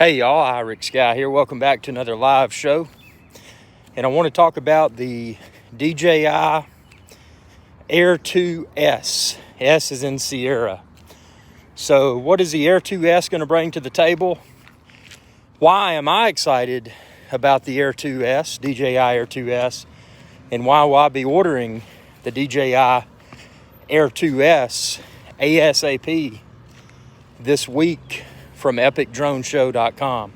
Hey y'all, Irix Guy here. Welcome back to another live show. And I want to talk about the DJI Air 2S. S is in Sierra. So what is the Air 2S going to bring to the table? Why am I excited about the Air 2S, DJI Air 2S? And why will I be ordering the DJI Air 2S ASAP this week from epicdroneshow.com.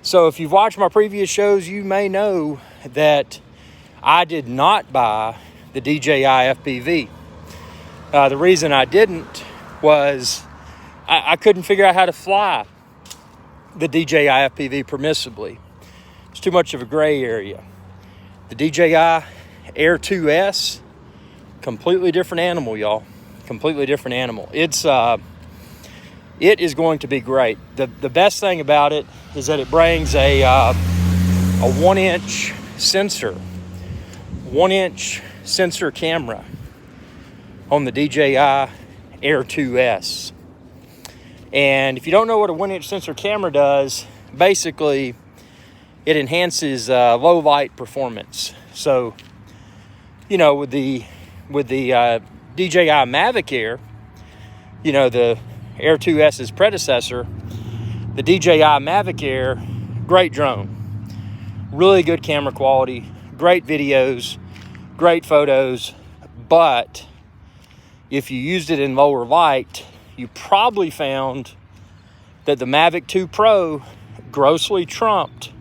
So if you've watched my previous shows, you may know that I did not buy the DJI FPV. The reason I didn't was I couldn't figure out how to fly the DJI FPV permissibly. It's too much of a gray area. The DJI Air 2S, completely different animal, y'all. Completely different animal. It is going to be great. The best thing about it is that it brings a 1-inch sensor, 1-inch sensor camera on the DJI Air 2S. And if you don't know what a 1-inch sensor camera does, basically it enhances low light performance. So, you know, with the DJI Mavic Air, you know, the Air 2S's predecessor, the DJI Mavic Air, great drone. Really good camera quality, great videos, great photos. But if you used it in lower light, you probably found that the Mavic 2 Pro grossly trumped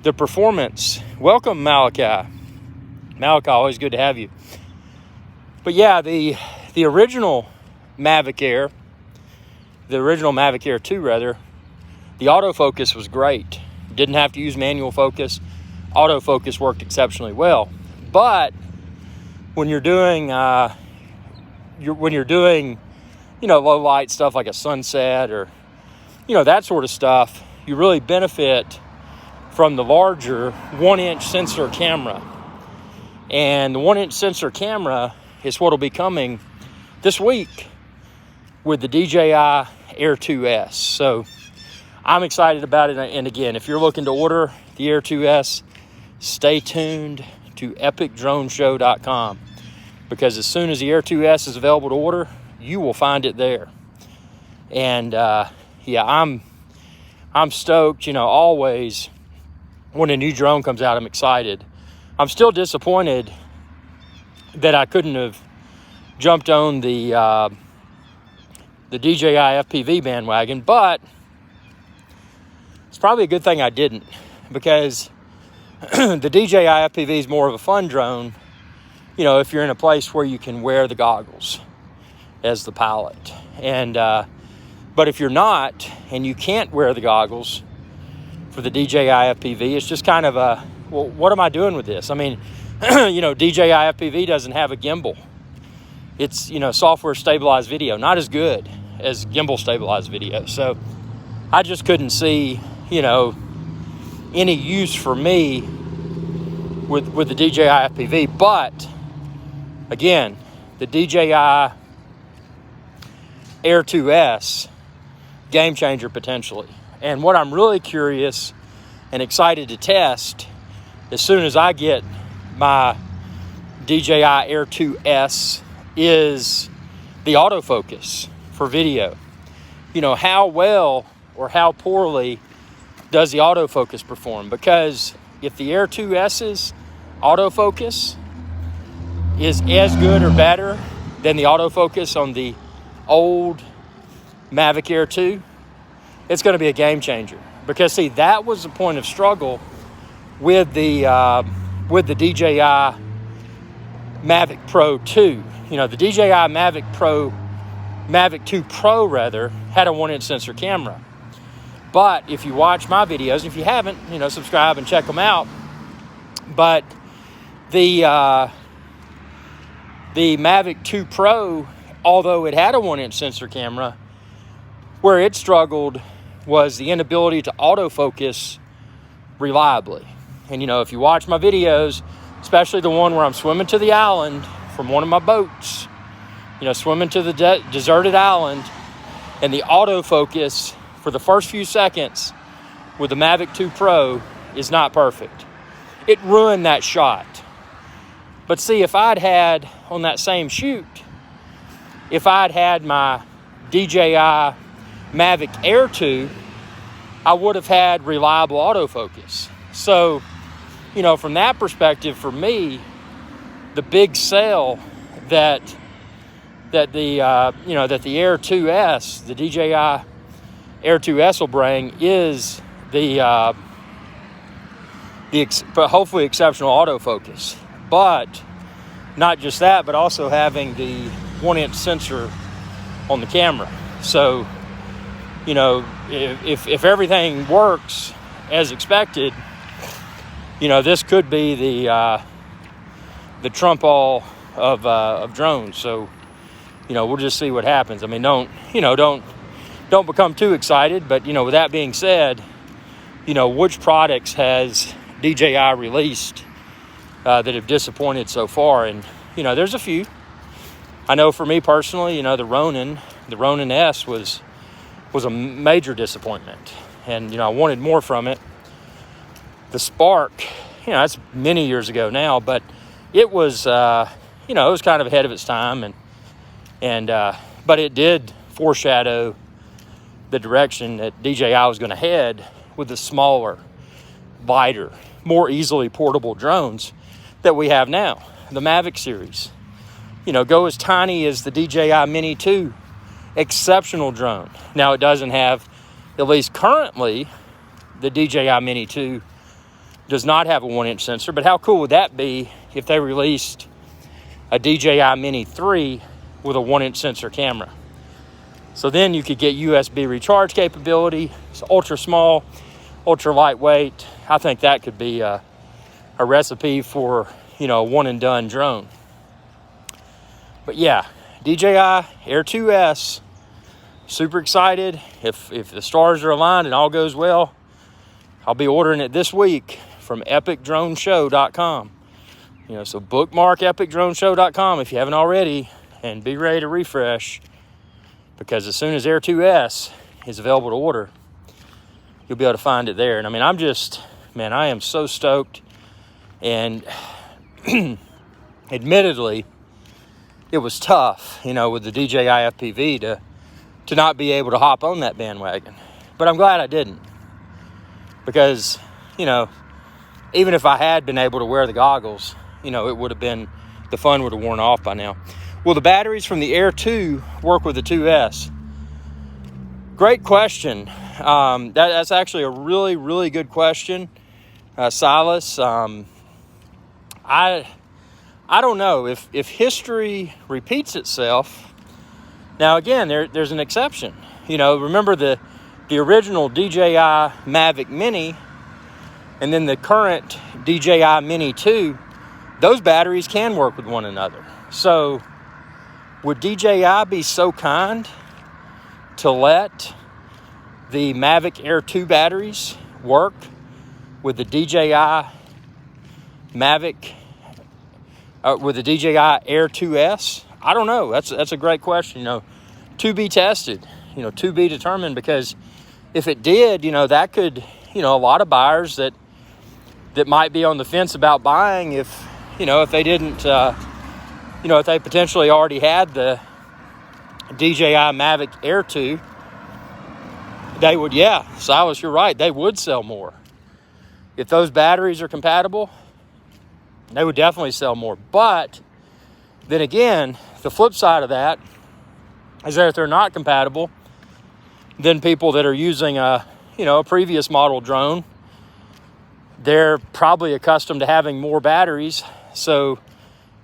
the performance. Welcome, Malachi. Malachi, always good to have you. But yeah, the original Mavic Air, the original Mavic Air 2 rather, the autofocus was great. Didn't have to use manual focus. Autofocus worked exceptionally well. But when you're doing you know, low light stuff like a sunset or, you know, that sort of stuff, you really benefit from the larger 1-inch sensor camera. And the 1-inch sensor camera is what will be coming this week with the DJI Air 2S. So I'm excited about it. And again, if you're looking to order the Air 2S, stay tuned to epicdroneshow.com, because as soon as the Air 2S is available to order, you will find it there. And yeah, I'm stoked. You know, always when a new drone comes out, I'm excited. I'm still disappointed that I couldn't have jumped on the DJI FPV bandwagon, but it's probably a good thing I didn't, because the DJI FPV is more of a fun drone, you know, if you're in a place where you can wear the goggles as the pilot. And but if you're not, and you can't wear the goggles for the DJI FPV, it's just kind of a, well, what am I doing with this? I mean, you know, DJI FPV doesn't have a gimbal. It's, you know, software stabilized video, not as good as gimbal stabilized video. So I just couldn't see, you know, any use for me with the DJI FPV. But again, the DJI Air 2S, game changer potentially. And what I'm really curious and excited to test as soon as I get my DJI Air 2S is the autofocus for video. You know, how well or how poorly does the autofocus perform? Because if the Air 2S's autofocus is as good or better than the autofocus on the old Mavic Air 2, it's going to be a game changer. Because see, that was the point of struggle with the DJI Mavic Pro 2. You know, the DJI Mavic 2 Pro rather, had a 1-inch sensor camera. But if you watch my videos, and if you haven't, you know, subscribe and check them out. But the Mavic 2 Pro, although it had a 1-inch sensor camera, where it struggled was the inability to autofocus reliably. And, you know, if you watch my videos, especially the one where I'm swimming to the island from one of my boats, you know, swimming to the deserted island, and the autofocus for the first few seconds with the Mavic 2 Pro is not perfect. It ruined that shot. But see, if I'd had on that same shoot, if I'd had my DJI Mavic Air 2, I would have had reliable autofocus. So, from that perspective, for me, the big sale that the Air 2S, the DJI Air 2S will bring is but hopefully exceptional autofocus. But not just that, but also having the 1-inch sensor on the camera. So, if everything works as expected, this could be the trump all of drones. So, we'll just see what happens. I mean, don't become too excited. But with that being said, which products has DJI released that have disappointed so far? And there's a few. I know for me personally, the Ronin S was a major disappointment, and I wanted more from it. The Spark, that's many years ago now, but it was it was kind of ahead of its time, but it did foreshadow the direction that DJI was going to head with the smaller, lighter, more easily portable drones that we have now, the Mavic series. Go as tiny as the DJI Mini 2, exceptional drone. Now, it doesn't have, at least currently, the DJI Mini 2 does not have a 1-inch sensor, but how cool would that be if they released a DJI Mini 3 with a 1-inch sensor camera? So then you could get USB recharge capability. It's ultra small, ultra lightweight. I think that could be a recipe for, a one and done drone. But yeah, DJI Air 2S, super excited. If the stars are aligned and all goes well, I'll be ordering it this week from epicdroneshow.com. So bookmark epicdroneshow.com if you haven't already, and be ready to refresh, because as soon as Air 2S is available to order, you'll be able to find it there. And I mean, I am so stoked. And admittedly, it was tough, with the DJI FPV to not be able to hop on that bandwagon. But I'm glad I didn't, because, even if I had been able to wear the goggles, it would have been, the fun would have worn off by now. Will the batteries from the Air 2 work with the 2S? Great question. That's actually a really, really good question, Silas. I don't know if history repeats itself. Now, again, there's an exception. Remember the original DJI Mavic Mini and then the current DJI Mini 2, those batteries can work with one another. So would DJI be so kind to let the Mavic Air 2 batteries work with the DJI Mavic, with the DJI Air 2S? I don't know. That's a great question. To be tested. To be determined. Because if it did, that could, a lot of buyers that might be on the fence about buying, if they didn't, if they potentially already had the DJI Mavic Air 2, they would, Silas, you're right, they would sell more. If those batteries are compatible, they would definitely sell more. But then again, the flip side of that is that if they're not compatible, then people that are using a previous model drone, they're probably accustomed to having more batteries. So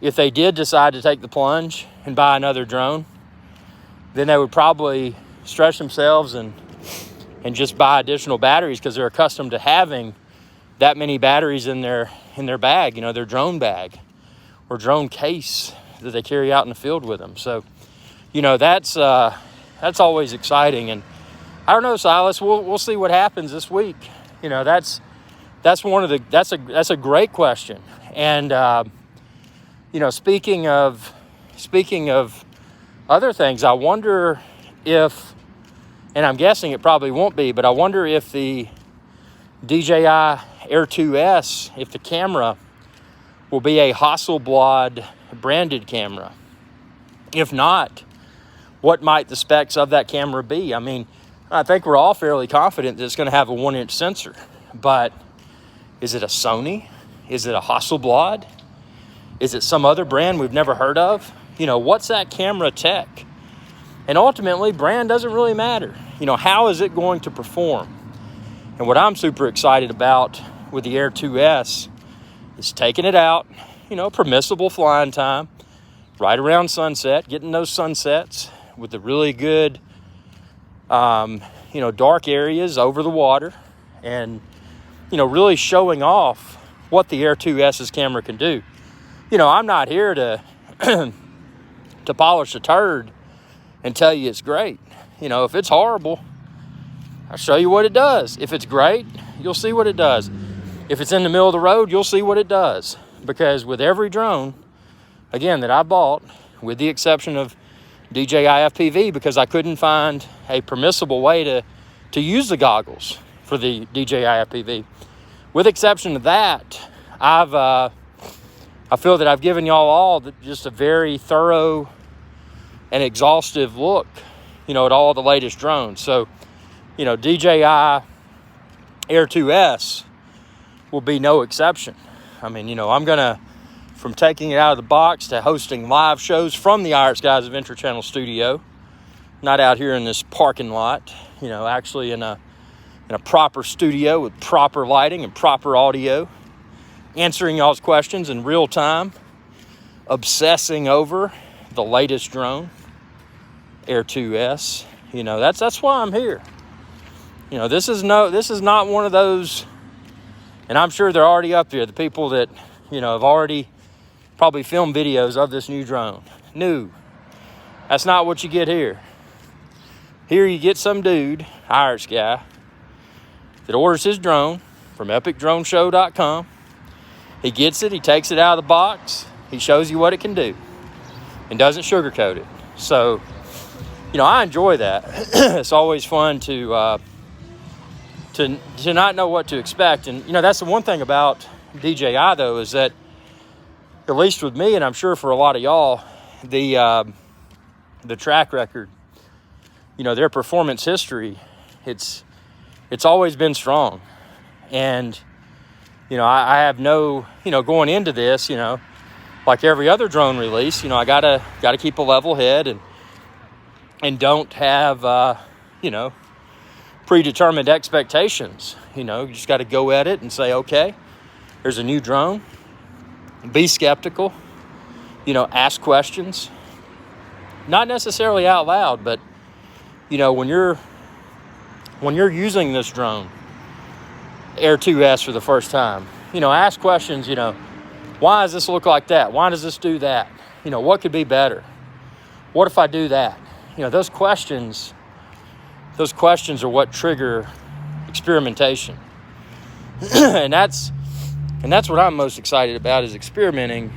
if they did decide to take the plunge and buy another drone, then they would probably stretch themselves and just buy additional batteries, because they're accustomed to having that many batteries in their bag, their drone bag or drone case that they carry out in the field with them. So, that's always exciting. And I don't know, Silas, we'll see what happens this week. That's a great question. And speaking of other things, I wonder if And I'm guessing it probably won't be, but I wonder if the DJI Air 2S, if the camera will be a Hasselblad branded camera. If not, what might the specs of that camera be? I mean, I think we're all fairly confident that it's going to have a 1-inch sensor, but is it a Sony? Is it a Hasselblad? Is it some other brand we've never heard of? You know, what's that camera tech? And ultimately, brand doesn't really matter. You know, how is it going to perform? And what I'm super excited about with the Air 2S is taking it out, you know, permissible flying time, right around sunset, getting those sunsets with the really good, you know, dark areas over the water, and, you know, really showing off what the Air 2S's camera can do. You know, I'm not here to to polish a turd and tell you it's great. You know, if it's horrible, I'll show you what it does. If it's great, you'll see what it does. If it's in the middle of the road, you'll see what it does. Because with every drone, again, that I bought, with the exception of DJI FPV, because I couldn't find a permissible way to use the goggles for the DJI FPV. With exception of that, I feel that I've given y'all all just a very thorough and exhaustive look, you know, at all the latest drones. So, you know, DJI Air 2S will be no exception. I mean, you know, I'm going to, from taking it out of the box to hosting live shows from the Iron Skies Adventure Channel studio, not out here in this parking lot, you know, actually in a proper studio with proper lighting and proper audio, answering y'all's questions in real time, obsessing over the latest drone, Air 2S. You know, that's why I'm here. You know, this is not one of those, and I'm sure they're already up there, the people that, you know, have already probably filmed videos of this new drone. New. That's not what you get here. Here you get some dude, Irish guy, that orders his drone from epicdroneshow.com. He gets it, he takes it out of the box, he shows you what it can do, and doesn't sugarcoat it. So, you know, I enjoy that. It's always fun to not know what to expect. And, you know, that's the one thing about DJI, though, is that, at least with me, and I'm sure for a lot of y'all, the track record, you know, their performance history, it's always been strong. And, you know, I have no, you know, going into this, you know, like every other drone release, you know, I gotta keep a level head and don't have, you know, predetermined expectations. You know, you just got to go at it and say, okay, there's a new drone. Be skeptical. You know, ask questions. Not necessarily out loud, but, you know, when you're using this drone, Air 2S, for the first time, you know, ask questions. You know, why does this look like that? Why does this do that? You know, what could be better? What if I do that? You know, those questions are what trigger experimentation. and that's what I'm most excited about, is experimenting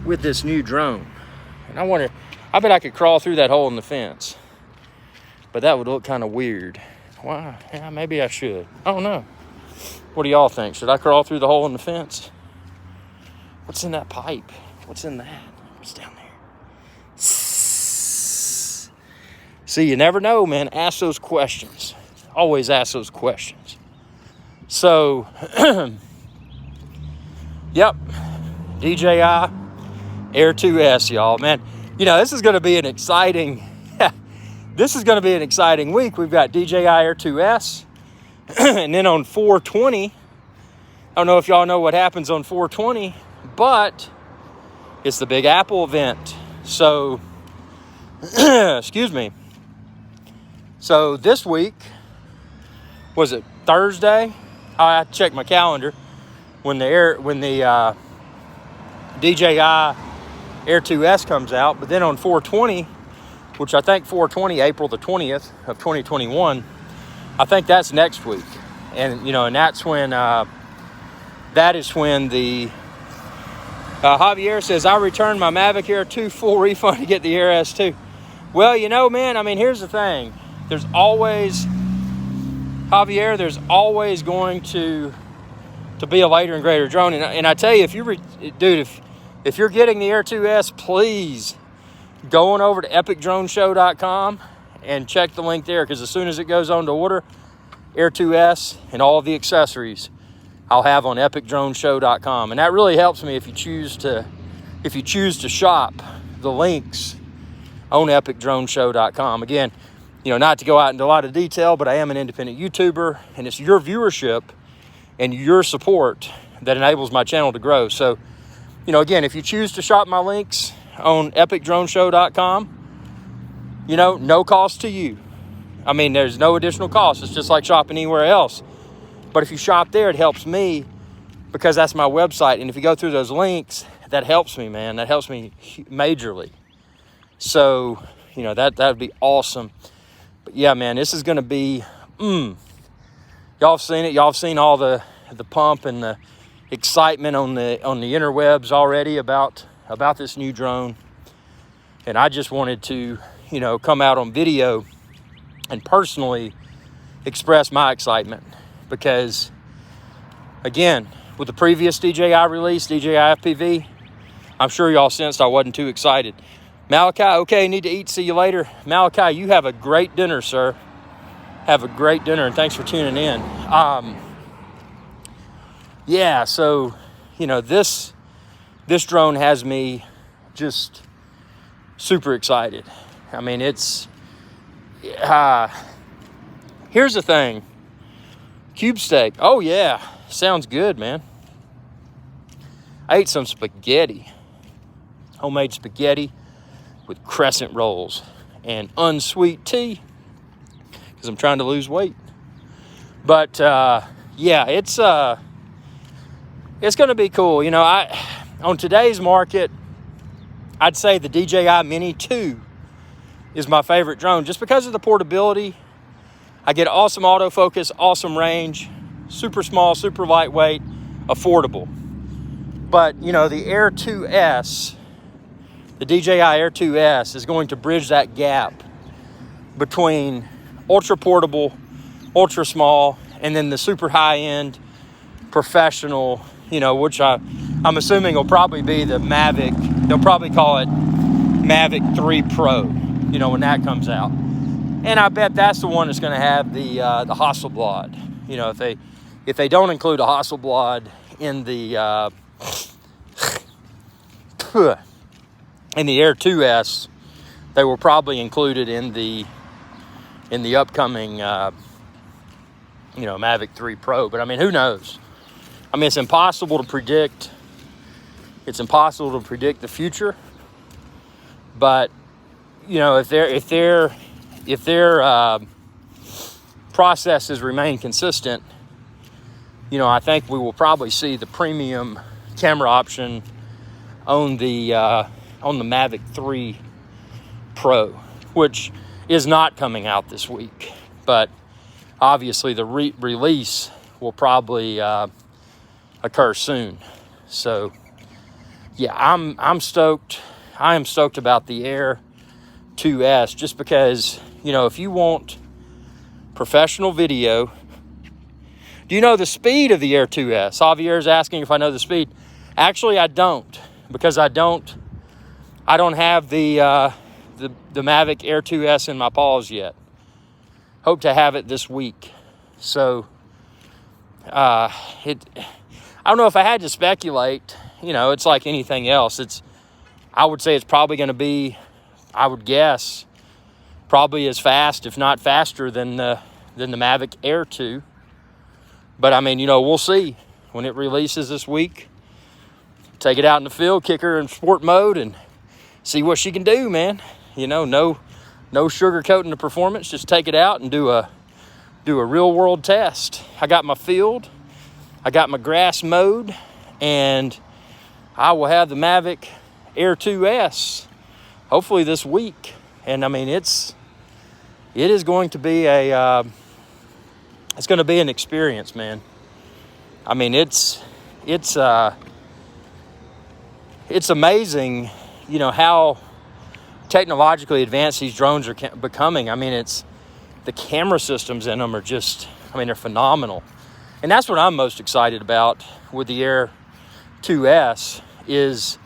with this new drone. And I bet I could crawl through that hole in the fence, but that would look kind of weird. Why? Yeah, maybe I should. I don't know. What do y'all think? Should I crawl through the hole in the fence? What's in that pipe? What's in that? What's down there? See, you never know, man. Ask those questions. Always ask those questions. So, yep, DJI Air 2S, y'all. Man, you know, this is going to be an exciting week. We've got DJI Air 2S, and then on 420, I don't know if y'all know what happens on 420, but it's the Big Apple event. So, excuse me. So this week, was it Thursday? I have to check my calendar. When the DJI Air 2S comes out, but then on 420, which I think 420, April the 20th of 2021, I think that's next week. And, you know, and that's when, that is when the, Javier says, I returned my Mavic Air 2 full refund to get the Air S2. Well, you know, man, I mean, here's the thing. there's always, Javier, there's always going to be a later and greater drone. And I tell you, if you're getting the Air 2S, please go on over to epicdroneshow.com and check the link there, because as soon as it goes on to order, Air 2S and all of the accessories I'll have on epicdroneshow.com. And that really helps me if you choose to shop the links on epicdroneshow.com. Again, not to go out into a lot of detail, but I am an independent YouTuber, and it's your viewership and your support that enables my channel to grow. So, again, if you choose to shop my links on epicdroneshow.com, no cost to you. I mean, there's no additional cost. It's just like shopping anywhere else. But if you shop there, it helps me, because that's my website. And if you go through those links, that helps me, man. That helps me majorly. So, that would be awesome. But yeah, man, this is going to be, y'all have seen it. Y'all have seen all the pump and the excitement on the interwebs already about this new drone. And I just wanted to, come out on video and personally express my excitement, because, again, with the previous DJI release, DJI FPV, I'm sure y'all sensed I wasn't too excited. Malachi, okay, need to eat, see you later. Malachi, you have a great dinner, sir. Have a great dinner, and thanks for tuning in. Yeah, so, this drone has me just super excited. I mean, it's, here's the thing. Cube steak, oh yeah, sounds good, man. I ate some spaghetti, homemade spaghetti with crescent rolls and unsweet tea, because I'm trying to lose weight. But yeah, it's going to be cool. On today's market, I'd say the DJI Mini 2 is my favorite drone, just because of the portability. I get awesome autofocus, awesome range, super small, super lightweight, affordable. But, the Air 2S, the DJI Air 2S is going to bridge that gap between ultra portable, ultra small, and then the super high-end professional, which I'm assuming will probably be the Mavic. They'll probably call it Mavic 3 Pro, when that comes out. And I bet that's the one that's going to have the Hasselblad. If they don't include a Hasselblad in the Air 2S, they will probably include it in the upcoming Mavic 3 Pro. But I mean, who knows? I mean, it's impossible to predict. It's impossible to predict the future. But if their processes remain consistent, I think we will probably see the premium camera option on the Mavic 3 Pro, which is not coming out this week. But obviously, the release will probably occur soon. So yeah, I'm stoked. I am stoked about the Air 2S, just because, if you want professional video. Do you know the speed of the Air 2S? Javier's asking if I know the speed. Actually, I don't, because I don't have the Mavic Air 2S in my paws yet. Hope to have it this week. So I don't know, if I had to speculate, it's like anything else. I would say it's probably going to be, I would guess, probably as fast, if not faster, than the Mavic Air 2. But I mean, we'll see when it releases this week. Take it out in the field, kick her in sport mode, and see what she can do, man. No sugarcoating the performance. Just take it out and do a real world test. I got my field, I got my grass mowed, and I will have the Mavic Air 2S hopefully this week. And I mean, it is going to be it's going to be an experience, man. I mean, it's amazing, how technologically advanced these drones are becoming. I mean, the camera systems in them are just, I mean, they're phenomenal. And that's what I'm most excited about with the Air 2S is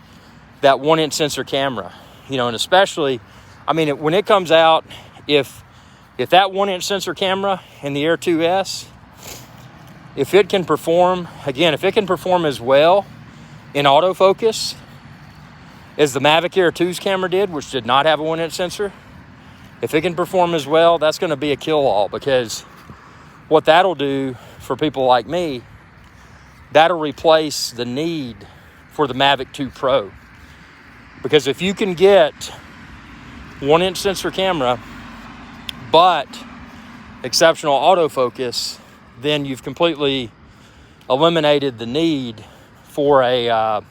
that 1-inch sensor camera, you know, and especially, I mean, when it comes out, if that 1-inch sensor camera in the Air 2S, if it can perform, again, if it can perform as well in autofocus as the Mavic Air 2's camera did, which did not have a 1-inch sensor, if it can perform as well, that's going to be a kill-all, because what that'll do for people like me, that'll replace the need for the Mavic 2 Pro. Because if you can get 1-inch sensor camera, but exceptional autofocus, then you've completely eliminated the need for a,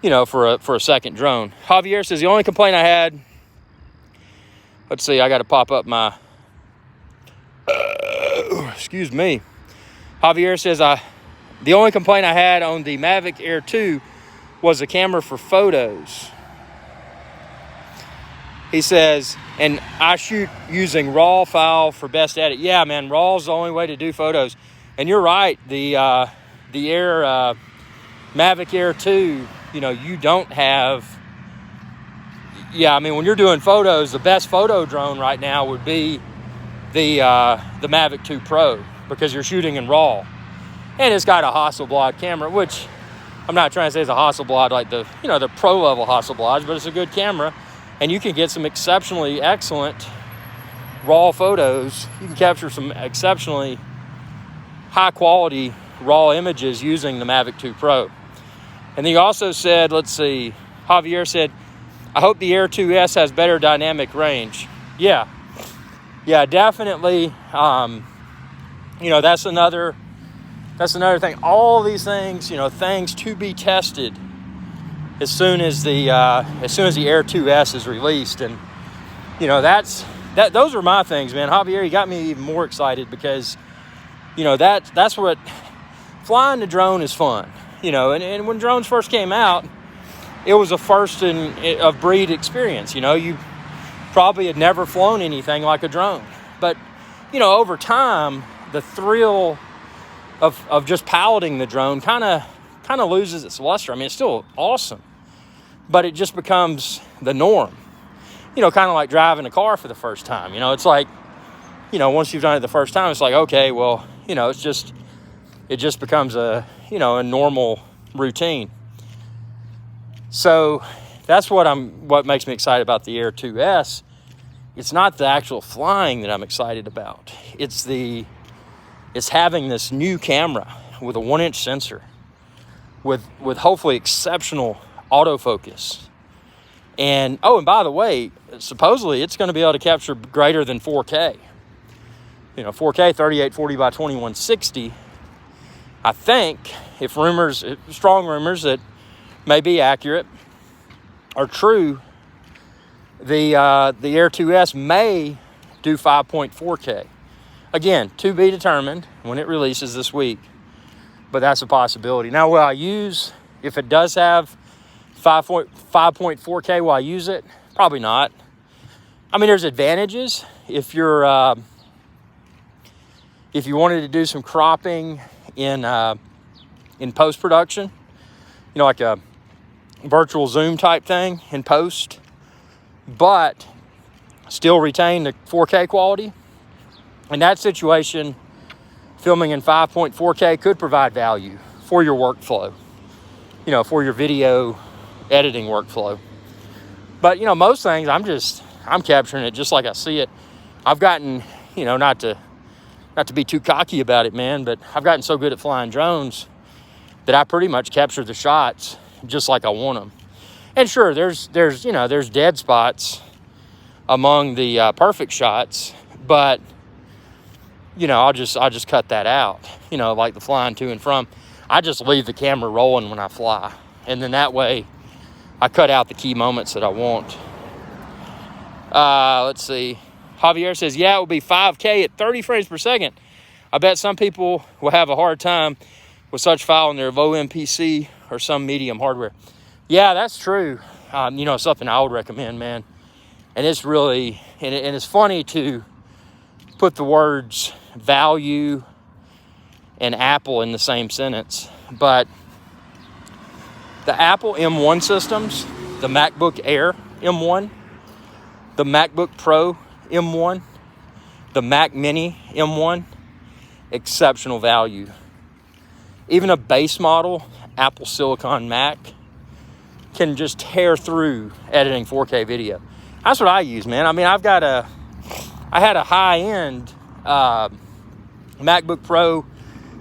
for a second drone. Javier says the only complaint I had, let's see, I got to pop up my, excuse me. Javier says the only complaint I had on the Mavic Air 2 was the camera for photos. He says, and I shoot using RAW file for best edit. Yeah, man, RAW is the only way to do photos. And you're right, the Air Mavic Air 2, you know, you don't have. Yeah, I mean, when you're doing photos, the best photo drone right now would be the Mavic 2 Pro, because you're shooting in RAW. And it's got a Hasselblad camera, which I'm not trying to say it's a Hasselblad like the pro level Hasselblads, but it's a good camera. And you can get some exceptionally excellent RAW photos. You can capture some exceptionally high quality RAW images using the Mavic 2 Pro. And then he also said, let's see, Javier said, I hope the Air 2S has better dynamic range. Yeah, definitely. That's another thing. All these things, things to be tested as soon as the Air 2S is released. And those are my things, man. Javier, you got me even more excited, because that's what flying the drone is fun. And when drones first came out, it was a first of breed experience. You probably had never flown anything like a drone. But, over time, the thrill of just piloting the drone kind of loses its luster. I mean, it's still awesome, but it just becomes the norm. Kind of like driving a car for the first time. It's like, once you've done it the first time, it's like, okay, well, it just becomes a normal routine. So that's what makes me excited about the Air 2S. It's not the actual flying that I'm excited about. It's having this new camera with a 1-inch sensor with hopefully exceptional autofocus. And by the way, supposedly it's going to be able to capture greater than 4K. 4K 3840 by 2160. I think if strong rumors that may be accurate are true, the Air 2S may do 5.4K. Again, to be determined when it releases this week, but that's a possibility. Now, will I use, if it does have 5.4K, will I use it? Probably not. I mean, there's advantages if you wanted to do some cropping in post-production, like a virtual zoom type thing in post, but still retain the 4K quality. In that situation, filming in 5.4K could provide value for your workflow, for your video editing workflow. But, most things I'm capturing it just like I see it. I've gotten, not to be too cocky about it, man, but I've gotten so good at flying drones that I pretty much capture the shots just like I want them. And sure, there's dead spots among the perfect shots, but I'll just cut that out. Like the flying to and from. I just leave the camera rolling when I fly, and then that way I cut out the key moments that I want. Let's see. Javier says, yeah, it will be 5K at 30 frames per second. I bet some people will have a hard time with such file on their low-end PC or some medium hardware. Yeah, that's true. Something I would recommend, man. And it's really, and it's funny to put the words value and Apple in the same sentence, but the Apple M1 systems, the MacBook Air M1, the MacBook Pro M1, the Mac Mini M1, exceptional value. Even a base model Apple Silicon Mac can just tear through editing 4K video. That's what I use, man. I mean, I had a high-end MacBook Pro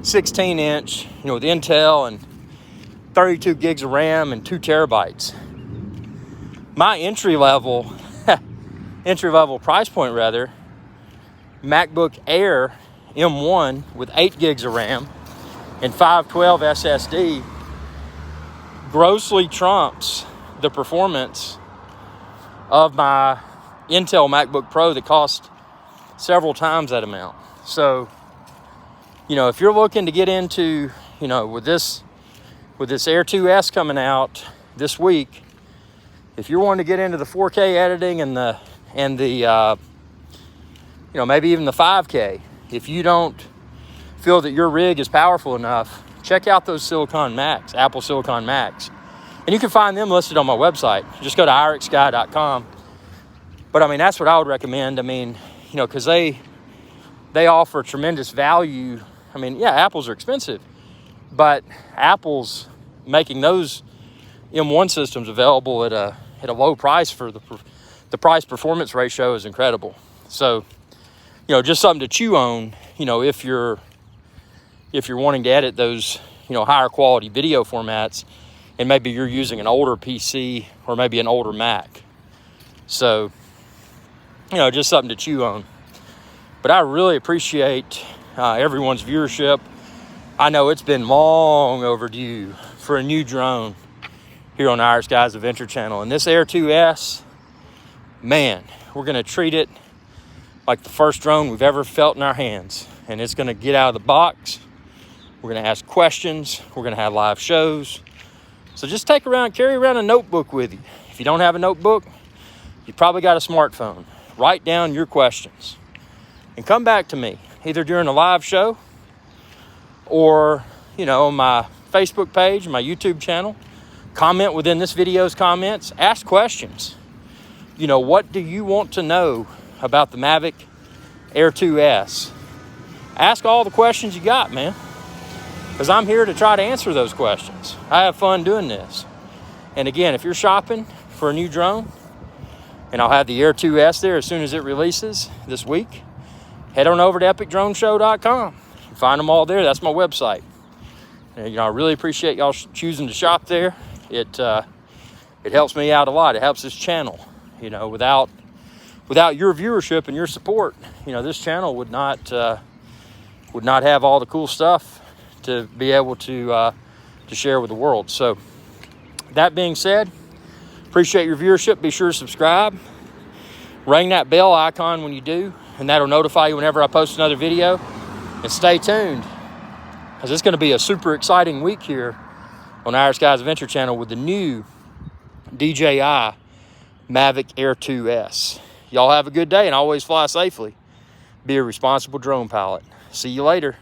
16-inch, with Intel and 32 gigs of RAM and 2 terabytes. My entry-level price point, MacBook Air M1 with 8 gigs of RAM and 512 SSD grossly trumps the performance of my Intel MacBook Pro that cost several times that amount. So, if you're looking to get into, with this Air 2S coming out this week, if you're wanting to get into the 4K editing and the maybe even the 5K, if you don't feel that your rig is powerful enough, check out those Silicon Macs, Apple Silicon Macs. And you can find them listed on my website. Just go to irixguy.com. But, that's what I would recommend. Because they offer tremendous value. Apples are expensive. But Apple's making those M1 systems available at a low price for the price performance ratio is incredible. So, just something to chew on, if you're wanting to edit those, higher quality video formats, and maybe you're using an older PC or maybe an older Mac. So, just something to chew on. But I really appreciate everyone's viewership. I know it's been long overdue for a new drone here on the Irish Guys Adventure Channel. And this Air 2S, man, we're going to treat it like the first drone we've ever felt in our hands. And it's going to get out of the box. We're going to ask questions. We're going to have live shows. So just carry around a notebook with you. If you don't have a notebook, you probably got a smartphone. Write down your questions and come back to me either during a live show or, on my Facebook page, my YouTube channel. Comment within this video's comments. Ask questions. What do you want to know about the Mavic Air 2S? Ask all the questions you got, man. Because I'm here to try to answer those questions. I have fun doing this. And again, if you're shopping for a new drone, and I'll have the Air 2S there as soon as it releases this week, head on over to epicdroneshow.com. You can find them all there. That's my website. And, I really appreciate y'all choosing to shop there. It helps me out a lot. It helps this channel. Without your viewership and your support, this channel would not have all the cool stuff to be able to share with the world. So that being said, appreciate your viewership. Be sure to subscribe. Ring that bell icon when you do, and that'll notify you whenever I post another video. And stay tuned, because it's going to be a super exciting week here on Irish Guys Adventure Channel with the new DJI Mavic Air 2S. Y'all have a good day and always fly safely. Be a responsible drone pilot. See you later.